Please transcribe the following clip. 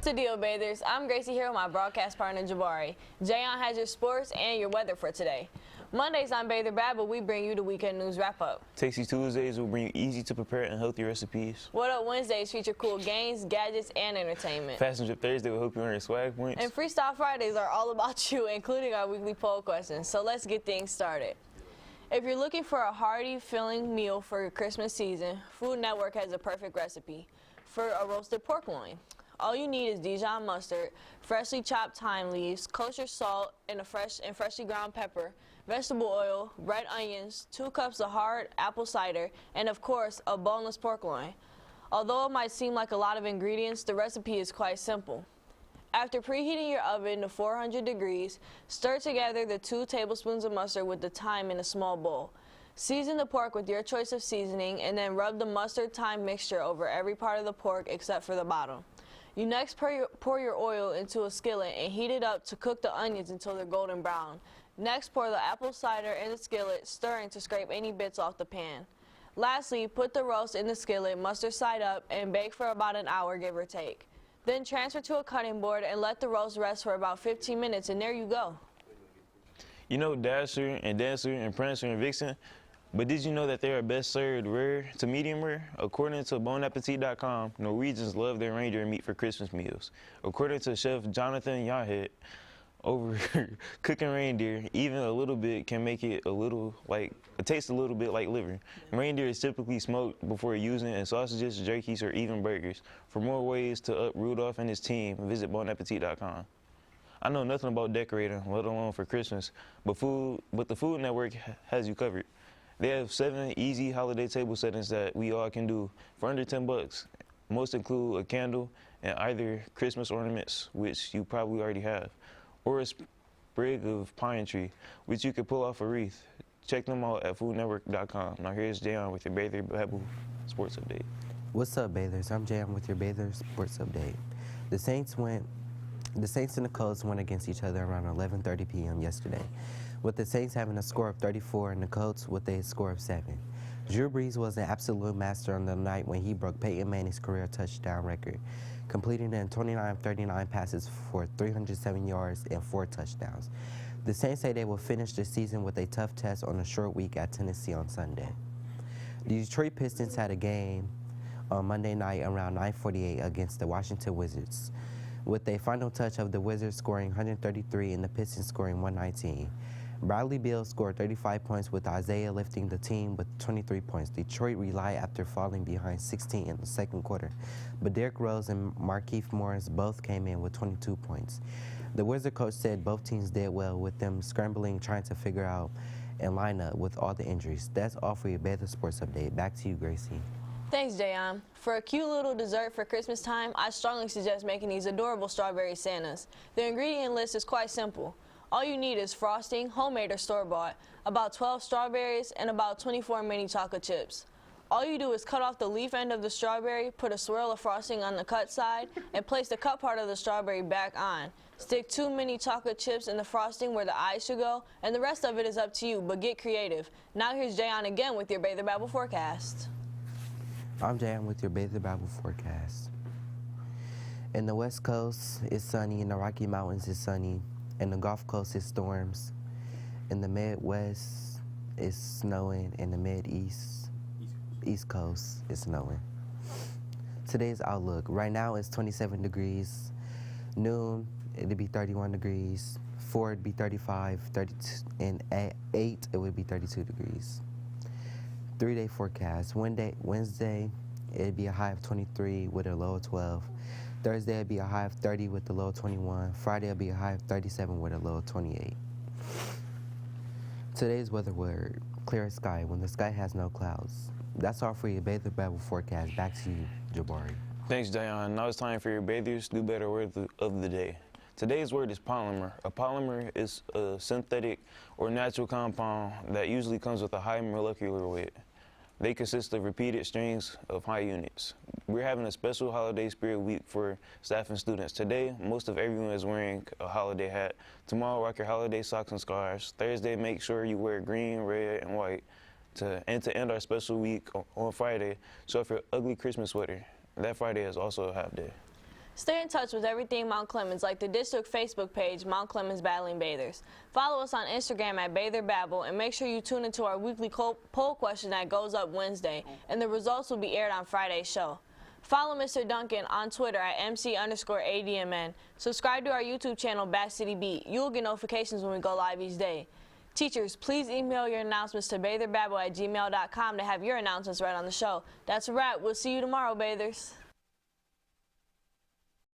To Deal Bathers, I'm Gracie here with my broadcast partner Jabari. Jayon has your sports and your weather for today. Mondays on Bather Babble, we bring you the weekend news wrap-up. Tasty Tuesdays will bring you easy to prepare and healthy recipes. What Up Wednesdays feature cool games, gadgets, and entertainment. Fashion Trip Thursday will help you earn your swag points. And Freestyle Fridays are all about you, including our weekly poll questions. So let's get things started. If you're looking for a hearty, filling meal for your Christmas season, Food Network has a perfect recipe for a roasted pork loin. All you need is Dijon mustard, freshly chopped thyme leaves, kosher salt, and freshly ground pepper, vegetable oil, red onions, 2 cups of hard apple cider, and of course, a boneless pork loin. Although it might seem like a lot of ingredients, the recipe is quite simple. After preheating your oven to 400 degrees, stir together the 2 tablespoons of mustard with the thyme in a small bowl. Season the pork with your choice of seasoning and then rub the mustard-thyme mixture over every part of the pork except for the bottom. You next pour your oil into a skillet and heat it up to cook the onions until they're golden brown. Next, pour the apple cider in the skillet, stirring to scrape any bits off the pan. Lastly, put the roast in the skillet, mustard side up, and bake for about an hour, give or take. Then transfer to a cutting board and let the roast rest for about 15 minutes, and there you go. You know Dasher and Dancer and Prancer and Vixen, but did you know that they are best served rare to medium rare? According to bonappetit.com, Norwegians love their reindeer meat for Christmas meals. According to Chef Jonathan Yahed, over cooking reindeer, even a little bit can make it taste a little bit like liver. Reindeer is typically smoked before using in sausages, jerkies, or even burgers. For more ways to up Rudolph and his team, visit bonappetit.com. I know nothing about decorating, let alone for Christmas, but the Food Network has you covered. They have 7 easy holiday table settings that we all can do for under $10. Most include a candle and either Christmas ornaments, which you probably already have, or a sprig of pine tree, which you could pull off a wreath. Check them out at foodnetwork.com. Now here's Jayon with your Bather Babble Sports Update. What's up, Bathers? I'm Jayon with your Bather Sports Update. The Saints and the Colts went against each other around 11:30 p.m. yesterday, with the Saints having a score of 34 and the Colts with a score of 7. Drew Brees was an absolute master on the night when he broke Peyton Manning's career touchdown record, completing 29 of 39 passes for 307 yards and 4 touchdowns. The Saints say they will finish the season with a tough test on a short week at Tennessee on Sunday. The Detroit Pistons had a game on Monday night around 9:48 against the Washington Wizards, with a final touch of the Wizards scoring 133 and the Pistons scoring 119. Bradley Beal scored 35 points, with Isaiah lifting the team with 23 points. Detroit relied after falling behind 16 in the second quarter, but Derrick Rose and Markieff Morris both came in with 22 points. The Wizard coach said both teams did well, with them scrambling, trying to figure out and line up with all the injuries. That's all for your Bather Sports Update. Back to you, Gracie. Thanks, Jayon. For a cute little dessert for Christmas time, I strongly suggest making these adorable strawberry Santas. The ingredient list is quite simple. All you need is frosting, homemade or store-bought, about 12 strawberries, and about 24 mini chocolate chips. All you do is cut off the leaf end of the strawberry, put a swirl of frosting on the cut side, and place the cut part of the strawberry back on. Stick 2 mini chocolate chips in the frosting where the eyes should go, and the rest of it is up to you, but get creative. Now here's Jayon again with your Bather Babble forecast. I'm Jayon with your Bather Babble forecast. In the West Coast, it's sunny. In the Rocky Mountains, it's sunny. In the Gulf Coast, it's storms. In the Midwest, it's snowing. In the East Coast, it's snowing. Today's outlook. Right now, it's 27 degrees. Noon, it'll be 31 degrees. 4, it'd be 35. 32, and at 8, it would be 32 degrees. 3-day forecast. Wednesday, it'd be a high of 23 with a low of 12. Thursday, it'd be a high of 30 with a low of 21. Friday, it'll be a high of 37 with a low of 28. Today's weather word, clear sky, when the sky has no clouds. That's all for your Bather Babble forecast. Back to you, Jabari. Thanks, Jayon. Now it's time for your Bathers Do Better word of the day. Today's word is polymer. A polymer is a synthetic or natural compound that usually comes with a high molecular weight. They consist of repeated strings of high units. We're having a special holiday spirit week for staff and students. Today, most of everyone is wearing a holiday hat. Tomorrow, rock your holiday socks and scarves. Thursday, make sure you wear green, red, and white. To end our special week on Friday, show off your ugly Christmas sweater. That Friday is also a half day. Stay in touch with everything Mount Clemens, like the district Facebook page, Mount Clemens Battling Bathers. Follow us on Instagram at Bather Babble, and make sure you tune into our weekly poll question that goes up Wednesday, and the results will be aired on Friday's show. Follow Mr. Duncan on Twitter at MC_ADMN. Subscribe to our YouTube channel, Bat City Beat. You will get notifications when we go live each day. Teachers, please email your announcements to batherbabble@gmail.com to have your announcements read on the show. That's a wrap. We'll see you tomorrow, Bathers.